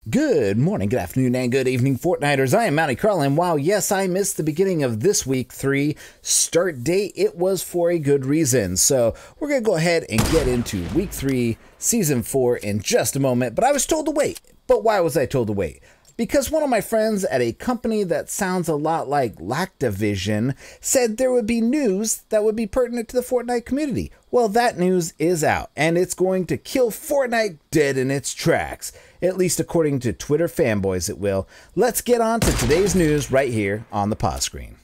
Good morning, good afternoon, and good evening, Fortniters. I am Mounty Carl, and while yes, I missed the beginning of this week 3 start date, it was for a good reason. So we're going to go ahead and get into week 3, season 4 in just a moment. But I was told to wait. But why was I told to wait? Because one of my friends at a company that sounds a lot like Lactavision said there would be news that would be pertinent to the Fortnite community. Well, that news is out, and it's going to kill Fortnite dead in its tracks. At least according to Twitter fanboys it will. Let's get on to today's news right here on the pause screen.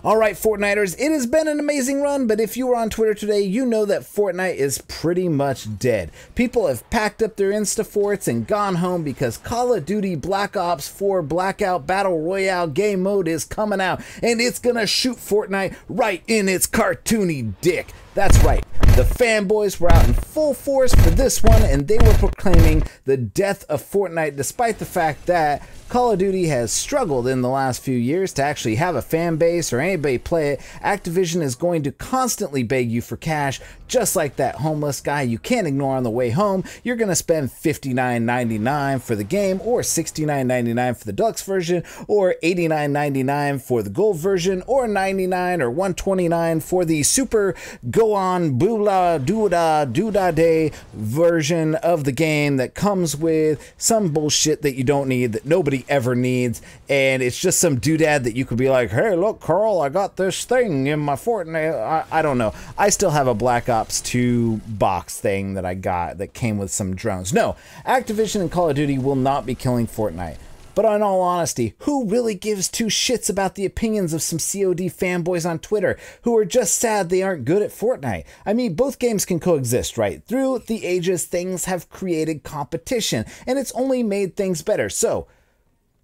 Alright, Fortniters, it has been an amazing run, but if you were on Twitter today, you know that Fortnite is pretty much dead. People have packed up their Instaforts and gone home because Call of Duty Black Ops 4 Blackout Battle Royale game mode is coming out, and it's gonna shoot Fortnite right in its cartoony dick. That's right, the fanboys were out in full force for this one, and they were proclaiming the death of Fortnite despite the fact that Call of Duty has struggled in the last few years to actually have a fan base or anybody play it. Activision is going to constantly beg you for cash, just like that homeless guy you can't ignore on the way home. You're going to spend $59.99 for the game, or $69.99 for the deluxe version, or $89.99 for the gold version, or $99 or $129 for the super go on boola dooda dooda day version of the game that comes with some bullshit that you don't need, that nobody ever needs, and it's just some doodad that you could be like, hey, look, Carl, I got this thing in my Fortnite. I don't know. I still have a Black Ops 2 box thing that I got that came with some drones. No, Activision and Call of Duty will not be killing Fortnite. But in all honesty, who really gives two shits about the opinions of some COD fanboys on Twitter who are just sad they aren't good at Fortnite? I mean, both games can coexist, right? Through the ages, things have created competition, and it's only made things better. So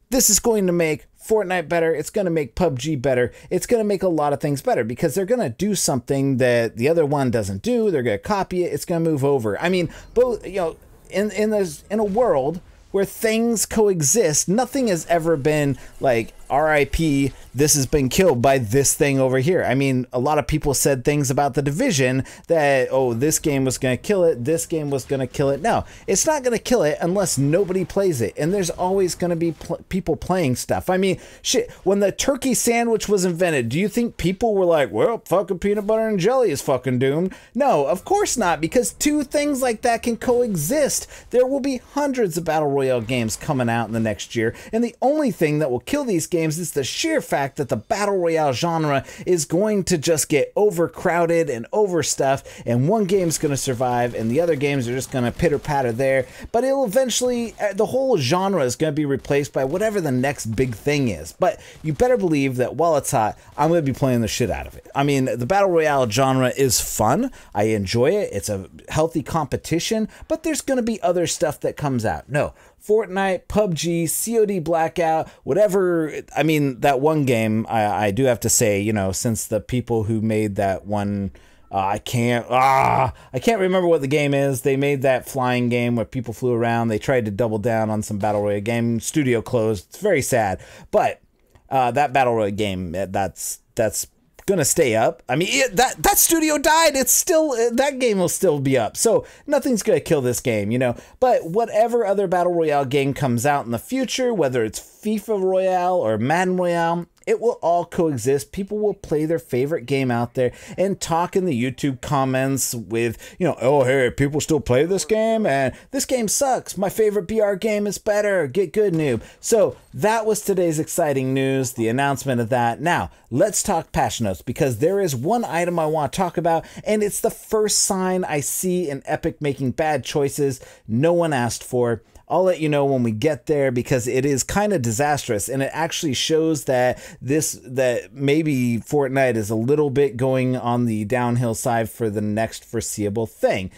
this is going to make Fortnite better. It's going to make PUBG better. It's going to make a lot of things better because they're going to do something that the other one doesn't do. They're going to copy it. It's going to move over. I mean, both, you know, in a world where things coexist, nothing has ever been like RIP, this has been killed by this thing over here. I mean, a lot of people said things about The Division that, oh, this game was going to kill it, this game was going to kill it. No, it's not going to kill it unless nobody plays it. And there's always going to be people playing stuff. I mean, shit, when the turkey sandwich was invented, do you think people were like, well, fucking peanut butter and jelly is fucking doomed? No, of course not, because two things like that can coexist. There will be hundreds of Battle Royale games coming out in the next year, and the only thing that will kill these games is the sheer fact that the Battle Royale genre is going to just get overcrowded and overstuffed, and one game's going to survive and the other games are just going to pitter-patter there, but it'll eventually, the whole genre is going to be replaced by whatever the next big thing is. But you better believe that while it's hot, I'm going to be playing the shit out of it. I mean, the Battle Royale genre is fun. I enjoy it. It's a healthy competition, but there's going to be other stuff that comes out. No, Fortnite, PUBG, COD Blackout, whatever. I mean, that one game, I do have to say, you know, since the people who made that one, I can't remember what the game is. They made that flying game where people flew around. They tried to double down on some Battle Royale game. Studio closed. It's very sad. But that Battle Royale game, that's gonna stay up. I mean, that studio died. It's still, that game will still be up. So nothing's gonna kill this game, you know. But whatever other Battle Royale game comes out in the future, whether it's FIFA Royale or Madden Royale, it will all coexist. People will play their favorite game out there and talk in the YouTube comments with, you know, oh, hey, people still play this game and this game sucks. My favorite BR game is better. Get good, noob. So that was today's exciting news, the announcement of that. Now, let's talk Patchnotes, because there is one item I want to talk about, and it's the first sign I see in Epic making bad choices no one asked for. I'll let you know when we get there, because it is kind of disastrous, and it actually shows that maybe Fortnite is a little bit going on the downhill side for the next foreseeable thing.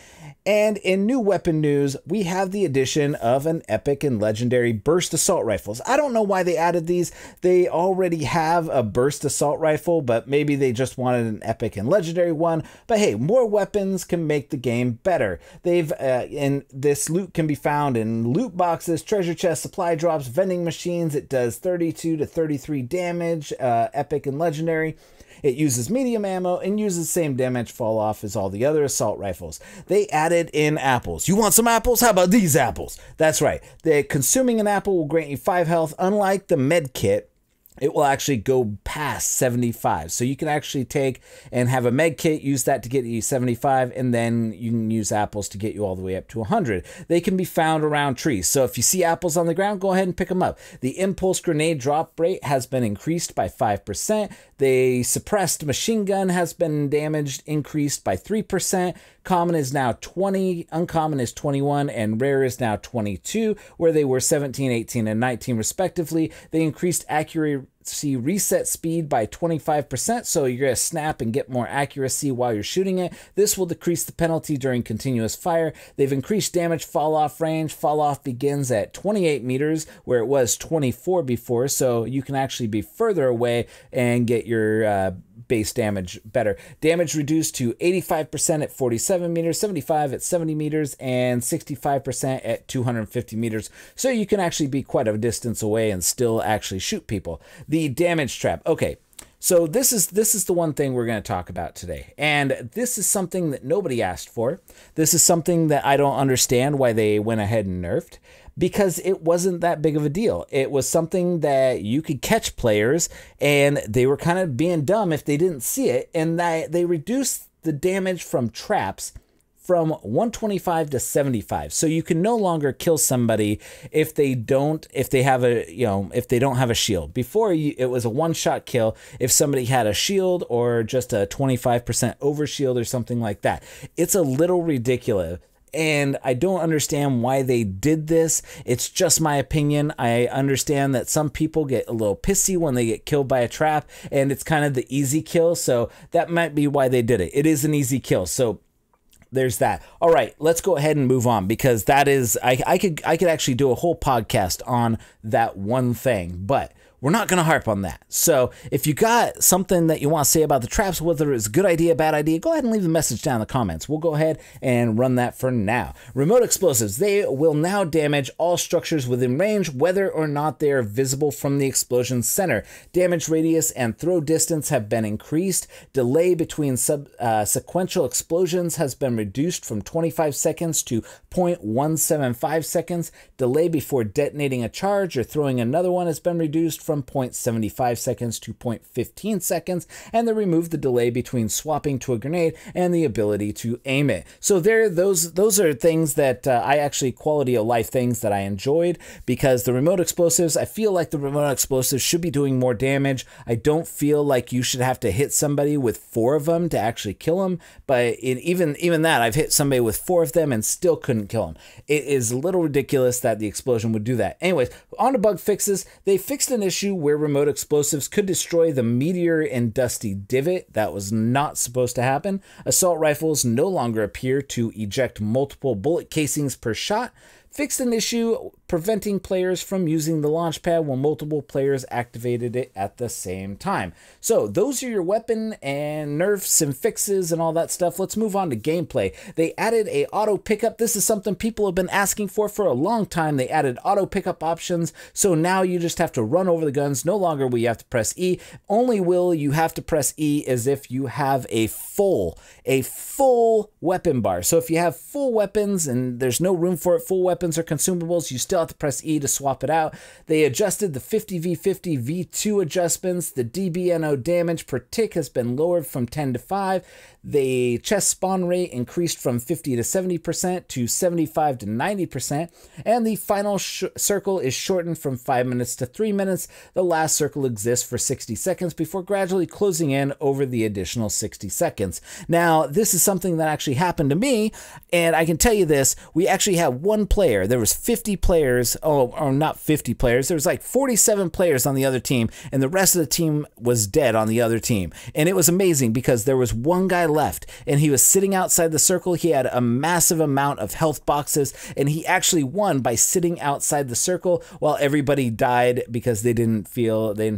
And in new weapon news, we have the addition of an epic and legendary burst assault rifles. I don't know why they added these. They already have a burst assault rifle, but maybe they just wanted an epic and legendary one. But hey, more weapons can make the game better. And this loot can be found in loot loot boxes, treasure chests, supply drops, vending machines. It does 32 to 33 damage, epic and legendary. It uses medium ammo and uses the same damage fall off as all the other assault rifles. They added in apples. You want some apples? How about these apples? That's right. Consuming an apple will grant you 5 health. Unlike the med kit, it will actually go past 75. So you can actually take and have a med kit, use that to get you 75, and then you can use apples to get you all the way up to 100. They can be found around trees. So if you see apples on the ground, go ahead and pick them up. The impulse grenade drop rate has been increased by 5%. The suppressed machine gun has been damaged, increased by 3%. Common is now 20, uncommon is 21, and rare is now 22, where they were 17, 18, and 19 respectively. They increased accuracy reset speed by 25%, so you're going to snap and get more accuracy while you're shooting it. This will decrease the penalty during continuous fire. They've increased damage fall-off range. Fall-off begins at 28 meters, where it was 24 before, so you can actually be further away and get your base damage better. Damage reduced to 85% at 47 meters, 75 at 70 meters, and 65% at 250 meters. So you can actually be quite a distance away and still actually shoot people. The damage trap. Okay. So this is the one thing we're going to talk about today. And this is something that nobody asked for. This is something that I don't understand why they went ahead and nerfed, because it wasn't that big of a deal. It was something that you could catch players, and they were kind of being dumb if they didn't see it, and they reduced the damage from traps from 125 to 75. So you can no longer kill somebody if they don't have a shield. Before, it was a one-shot kill if somebody had a shield or just a 25% overshield or something like that. It's a little ridiculous, and I don't understand why they did this. It's just my opinion. I understand that some people get a little pissy when they get killed by a trap, and it's kind of the easy kill, so that might be why they did it. It is an easy kill, so there's that. All right, let's go ahead and move on, because that is, I could actually do a whole podcast on that one thing, but we're not going to harp on that. So if you got something that you want to say about the traps, whether it's a good idea, bad idea, go ahead and leave a message down in the comments. We'll go ahead and run that for now. Remote explosives. They will now damage all structures within range, whether or not they are visible from the explosion center. Damage radius and throw distance have been increased. Delay between sequential explosions has been reduced from 25 seconds to 0.175 seconds. Delay before detonating a charge or throwing another one has been reduced from 0.75 seconds to 0.15 seconds, and they removed the delay between swapping to a grenade and the ability to aim it. So those are things that I actually, quality of life things that I enjoyed, because the remote explosives, I feel like the remote explosives should be doing more damage. I don't feel like you should have to hit somebody with 4 of them to actually kill them, but even that, I've hit somebody with 4 of them and still couldn't kill them. It is a little ridiculous that the explosion would do that. Anyways, on to bug fixes. They fixed an issue where remote explosives could destroy the meteor and dusty divot. That was not supposed to happen. Assault rifles no longer appear to eject multiple bullet casings per shot. Fixed an issue preventing players from using the launch pad when multiple players activated it at the same time. So those are your weapon and nerfs and fixes and all that stuff. Let's move on to gameplay. They added a auto pickup. This is something people have been asking for a long time. They added auto pickup options, so now you just have to run over the guns. No longer will you have to press E. Only will you have to press E as if you have a full weapon bar. So if you have full weapons and there's no room for it, full weapons or consumables, you still have to press E to swap it out. They adjusted the 50v50 v2 adjustments. The DBNO damage per tick has been lowered from 10 to 5. The chest spawn rate increased from 50 to 70% to 75 to 90%, and the final circle is shortened from 5 minutes to 3 minutes. The last circle exists for 60 seconds before gradually closing in over the additional 60 seconds. Now, this is something that actually happened to me, and I can tell you this, we actually had one player. There was 50 players, or not 50 players, there was like 47 players on the other team, and the rest of the team was dead on the other team. And it was amazing because there was one guy left, and he was sitting outside the circle. He had a massive amount of health boxes, and he actually won by sitting outside the circle while everybody died because they didn't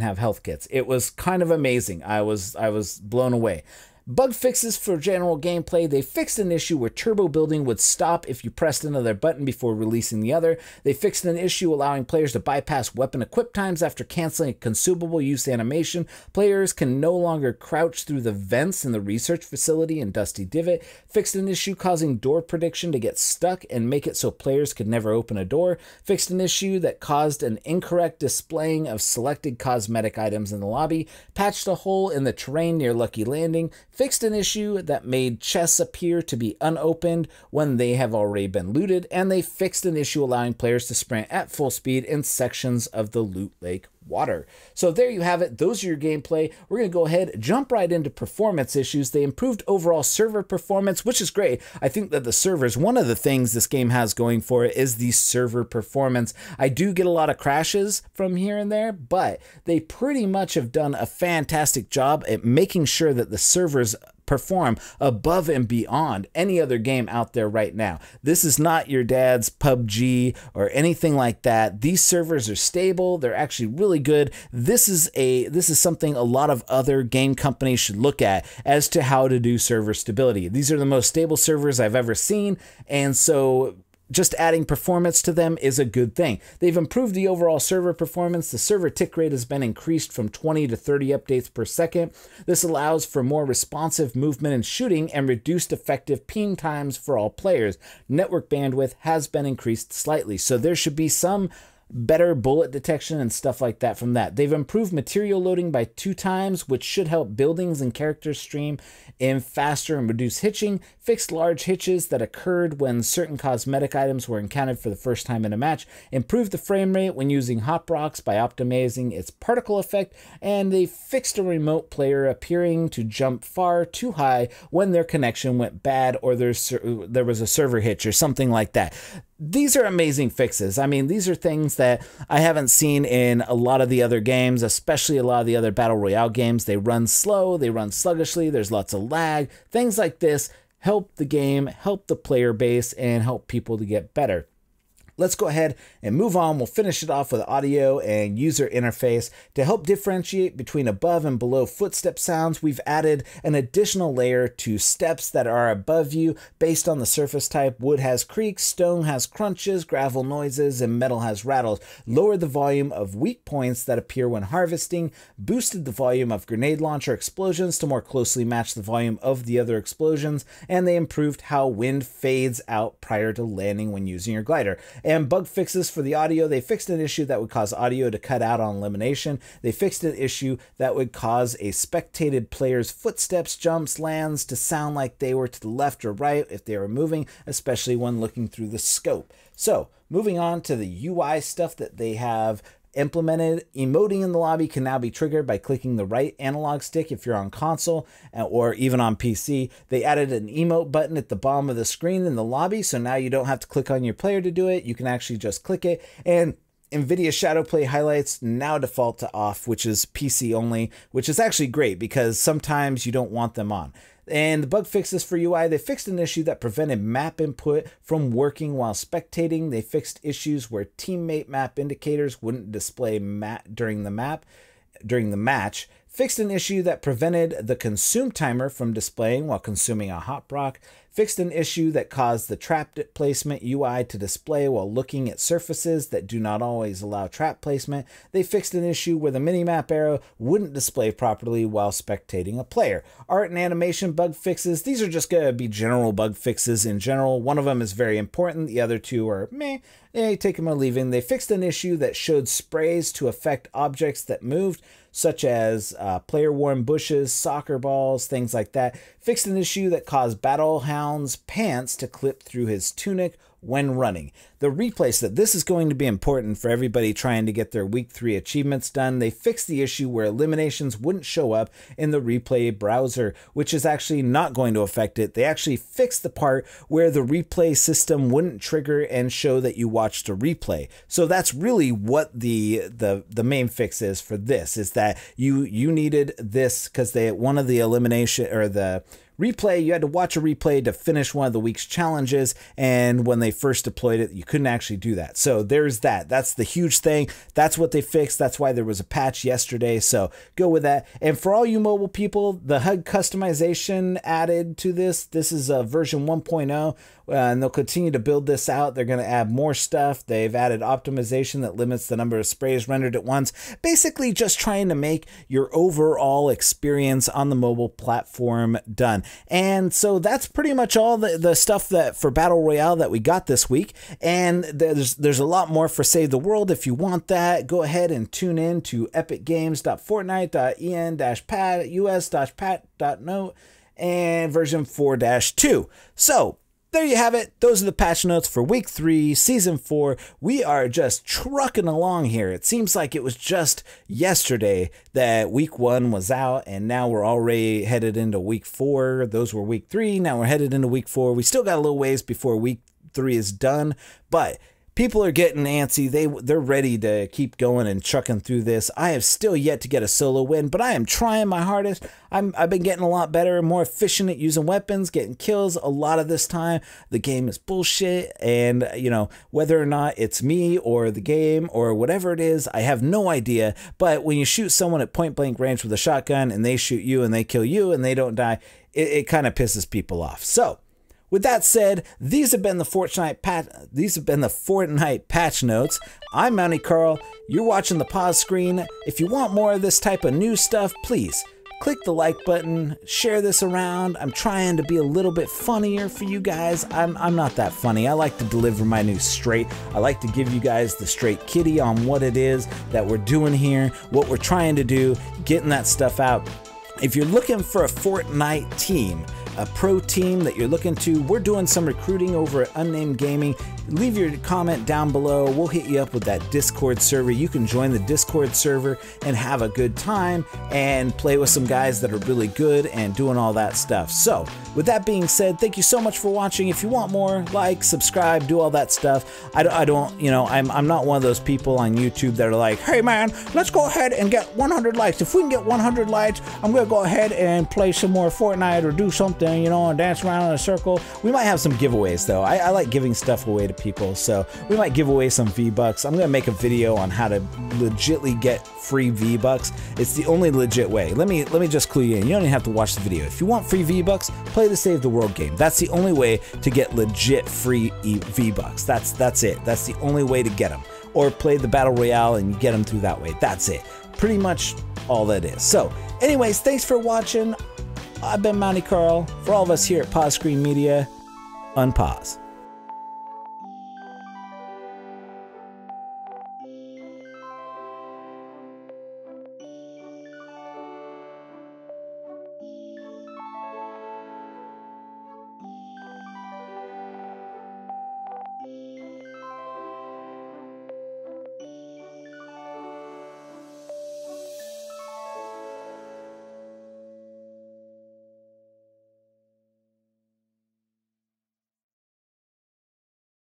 have health kits. It was kind of amazing. I was blown away. Bug fixes for general gameplay. They fixed an issue where turbo building would stop if you pressed another button before releasing the other. They fixed an issue allowing players to bypass weapon equip times after canceling a consumable use animation. Players can no longer crouch through the vents in the research facility in Dusty Divot. Fixed an issue causing door prediction to get stuck and make it so players could never open a door. Fixed an issue that caused an incorrect displaying of selected cosmetic items in the lobby. Patched a hole in the terrain near Lucky Landing. Fixed an issue that made chests appear to be unopened when they have already been looted. And they fixed an issue allowing players to sprint at full speed in sections of the loot lake water. So there you have it. Those are your gameplay. We're going to go ahead, jump right into performance issues. They improved overall server performance, which is great. I think that the servers, one of the things this game has going for it is the server performance. I do get a lot of crashes from here and there, but they pretty much have done a fantastic job at making sure that the servers perform above and beyond any other game out there right now. This is not your dad's PUBG or anything like that. These servers are stable. They're actually really good. This is something a lot of other game companies should look at as to how to do server stability. These are the most stable servers I've ever seen, and so just adding performance to them is a good thing. They've improved the overall server performance. The server tick rate has been increased from 20 to 30 updates per second. This allows for more responsive movement and shooting and reduced effective ping times for all players. Network bandwidth has been increased slightly, so there should be some better bullet detection and stuff like that from that. They've improved material loading by 2 times, which should help buildings and characters stream in faster and reduce hitching. Fixed large hitches that occurred when certain cosmetic items were encountered for the first time in a match. Improved the frame rate when using Hop Rocks by optimizing its particle effect. And they fixed a remote player appearing to jump far too high when their connection went bad or there was a server hitch or something like that. These are amazing fixes. I mean, these are things that I haven't seen in a lot of the other games, especially a lot of the other Battle Royale games. They run slow, they run sluggishly, there's lots of lag. Things like this help the game, help the player base, and help people to get better. Let's go ahead and move on. We'll finish it off with audio and user interface. To help differentiate between above and below footstep sounds, we've added an additional layer to steps that are above you based on the surface type. Wood has creaks, stone has crunches, gravel noises, and metal has rattles. Lowered the volume of weak points that appear when harvesting. Boosted the volume of grenade launcher explosions to more closely match the volume of the other explosions. And they improved how wind fades out prior to landing when using your glider. And bug fixes for the audio. They fixed an issue that would cause audio to cut out on elimination. They fixed an issue that would cause a spectated player's footsteps, jumps, lands to sound like they were to the left or right if they were moving, especially when looking through the scope. So moving on to the UI stuff that they have implemented. Emoting in the lobby can now be triggered by clicking the right analog stick if you're on console or even on PC. They added an emote button at the bottom of the screen in the lobby, so now you don't have to click on your player to do it. You can actually just click it. And NVIDIA Shadowplay highlights now default to off, which is PC only, which is actually great because sometimes you don't want them on. And the bug fixes for UI, they fixed an issue that prevented map input from working while spectating. They fixed issues where teammate map indicators wouldn't display during the match. Fixed an issue that prevented the consume timer from displaying while consuming a hop rock. Fixed an issue that caused the trap placement UI to display while looking at surfaces that do not always allow trap placement. They fixed an issue where the minimap arrow wouldn't display properly while spectating a player. Art and animation bug fixes. These are just going to be general bug fixes in general. One of them is very important. The other two are meh. Take them or leave them. They fixed an issue that showed sprays to affect objects that moved, such as player-worn bushes, soccer balls, things like that. Fixed an issue that caused Battlehound's pants to clip through his tunic when running. The replay set, this is going to be important for everybody trying to get their week 3 achievements done. They fixed the issue where eliminations wouldn't show up in the replay browser, which is actually not going to affect it. They actually fixed the part where the replay system wouldn't trigger and show that you watched a replay. So that's really what the main fix is for this, is that you needed this because one of the elimination or the replay, you had to watch a replay to finish one of the week's challenges, and when they first deployed it, you couldn't actually do that. So there's that. That's the huge thing. That's what they fixed. That's why there was a patch yesterday. So go with that. And for all you mobile people, the HUD customization added to this. This is version 1.0. And they'll continue to build this out. They're going to add more stuff. They've added optimization that limits the number of sprays rendered at once. Basically just trying to make your overall experience on the mobile platform done. And so that's pretty much all the stuff that for Battle Royale that we got this week. And there's a lot more for Save the World. If you want that, go ahead and tune in to epicgames.fortnite.en-us-pat.note and version 4-2. So there you have it. Those are the patch notes for week 3, season 4. We are just trucking along here. It seems like it was just yesterday that week 1 was out, and now we're already headed into week 4. Those were week 3. Now we're headed into week 4. We still got a little ways before week 3 is done, but people are getting antsy. They're ready to keep going and trucking through this. I have still yet to get a solo win, but I am trying my hardest. I've been getting a lot better and more efficient at using weapons, getting kills a lot of this time. The game is bullshit, and you know, whether or not it's me or the game or whatever it is, I have no idea. But when you shoot someone at point blank range with a shotgun and they shoot you and they kill you and they don't die, it kind of pisses people off. So with that said, these have been the Fortnite patch notes. I'm Mounty Carl. You're watching the pause screen. If you want more of this type of new stuff, please click the like button, share this around. I'm trying to be a little bit funnier for you guys. I'm not that funny. I like to deliver my news straight. I like to give you guys the straight kitty on what it is that we're doing here, what we're trying to do, getting that stuff out. If you're looking for a Fortnite team, a pro team that you're looking to, we're doing some recruiting over at Unnamed Gaming. Leave your comment down below. We'll hit you up with that Discord server. You can join the Discord server and have a good time and play with some guys that are really good and doing all that stuff. So with that being said, thank you so much for watching. If you want more, like, subscribe, do all that stuff. I don't, you know, I'm not one of those people on YouTube that are like, hey man, let's go ahead and get 100 likes. If we can get 100 likes, I'm gonna go ahead and play some more Fortnite or do something, you know, and dance around in a circle. We might have some giveaways though. I like giving stuff away to people, so we might give away some V-Bucks. I'm gonna make a video on how to legitly get free V-Bucks. It's the only legit way. Let me just clue you in. You don't even have to watch the video. If you want free V-Bucks, play the Save the World game. That's the only way to get legit free V-Bucks. That's it. That's the only way to get them. Or play the Battle Royale and you get them through that way. That's it. Pretty much all that is. So anyways, thanks for watching. I've been Mounty Carl. For all of us here at Pause Screen Media, unpause.